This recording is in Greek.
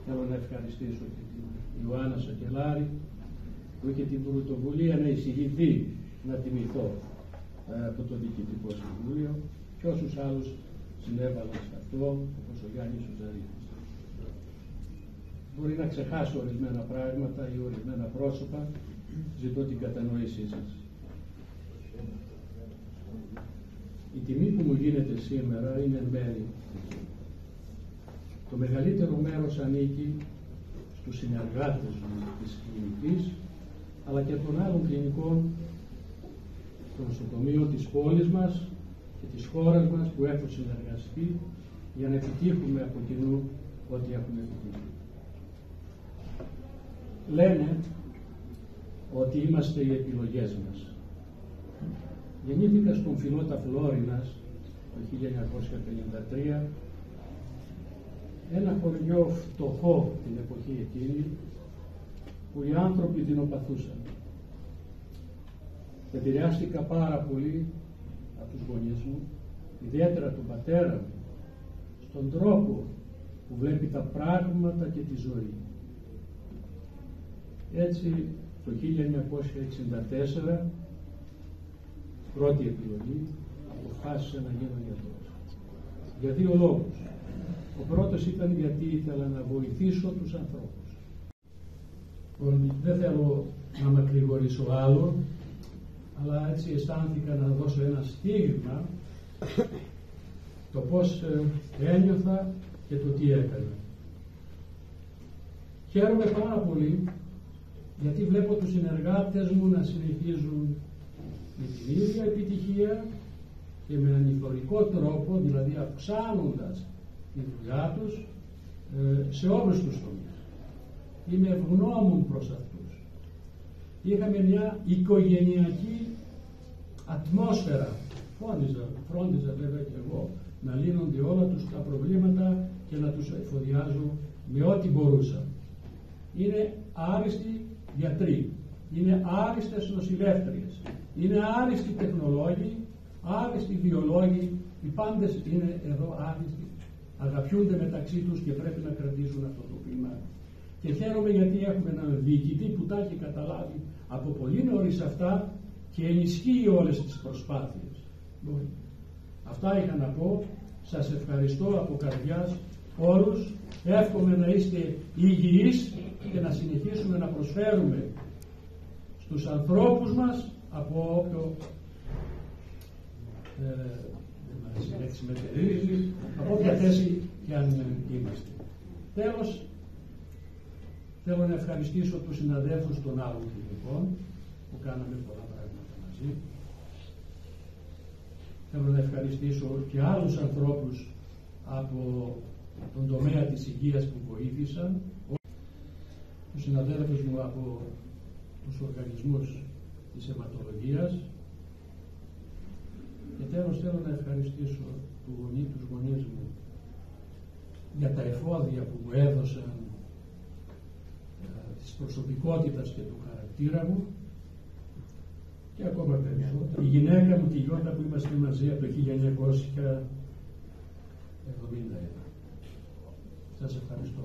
Θέλω να ευχαριστήσω και την Ιωάννα Σακελάρη που είχε την πρωτοβουλία να εισηγηθεί να τιμηθώ από το Διοικητικό Συμβούλιο και όσους άλλους συνέβαλαν σε αυτό, όπως ο Γιάννης Ζαρίδης. Μπορεί να ξεχάσω ορισμένα πράγματα ή ορισμένα πρόσωπα, ζητώ την κατανόησή σας. Η τιμή που μου γίνεται σήμερα είναι εν μέρει. Το μεγαλύτερο μέρος ανήκει στους συνεργάτες της κλινικής, αλλά και των άλλων κλινικών των νοσοκομείων της πόλης μας και της χώρας μας που έχουν συνεργαστεί για να επιτύχουμε από κοινού ό,τι έχουμε επιτύχει. Λένε ότι είμαστε οι επιλογές μας. Γεννήθηκα στον Φιλότα Φλόρινας το 1953, ένα χωριό φτωχό την εποχή εκείνη, που οι άνθρωποι δεινοπαθούσαν. Επηρεάστηκα πάρα πολύ από τους γονείς μου, ιδιαίτερα τον πατέρα μου, στον τρόπο που βλέπει τα πράγματα και τη ζωή. Έτσι, το 1964, πρώτη επιλογή, αποφάσισα να γίνω γιατρός. Για δύο λόγους. Ο πρώτος ήταν γιατί ήθελα να βοηθήσω τους ανθρώπους. Δεν θέλω να μακρηγορήσω άλλο, αλλά έτσι αισθάνθηκα να δώσω ένα στίγμα το πώς ένιωθα και το τι έκανα. Χαίρομαι πάρα πολύ γιατί βλέπω τους συνεργάτες μου να συνεχίζουν με την ίδια επιτυχία και με ανηφορικό τρόπο, δηλαδή αυξάνοντας τη δουλειά τους σε όλους τους τομείς. Είμαι ευγνώμων προς αυτούς. Είχαμε μια οικογενειακή ατμόσφαιρα. Φρόντιζα βέβαια και εγώ να λύνονται όλα τους τα προβλήματα και να τους εφοδιάζω με ό,τι μπορούσα. Είναι άριστοι γιατροί, είναι άριστες νοσηλεύτριες, είναι άριστοι τεχνολόγοι, άριστοι βιολόγοι, οι πάντες είναι εδώ άριστοι, αγαπιούνται μεταξύ τους και πρέπει να κρατήσουν αυτό το κλίμα. Και χαίρομαι γιατί έχουμε έναν διοικητή που τα έχει καταλάβει από πολύ νωρίς αυτά και ενισχύει όλες τις προσπάθειες. Αυτά είχα να πω. Σας ευχαριστώ από καρδιάς όλους. Εύχομαι να είστε υγιείς και να συνεχίσουμε να προσφέρουμε στους ανθρώπους μας από όποιο από όποια θέση και αν είμαστε. Τέλος, θέλω να ευχαριστήσω τους συναδέλφους των άλλων κλινικών που κάναμε πολλά πράγματα μαζί. Θέλω να ευχαριστήσω και άλλους ανθρώπους από τον τομέα της υγείας που βοήθησαν, τους συναδέλφους μου από τους οργανισμούς της αιματολογίας, και τέλος θέλω να ευχαριστήσω τους γονείς μου για τα εφόδια που μου έδωσαν της προσωπικότητας και του χαρακτήρα μου, και ακόμα περισσότερο η γυναίκα μου, τη Γιώτα, που είμαστε μαζί από το 1971. Σας ευχαριστώ.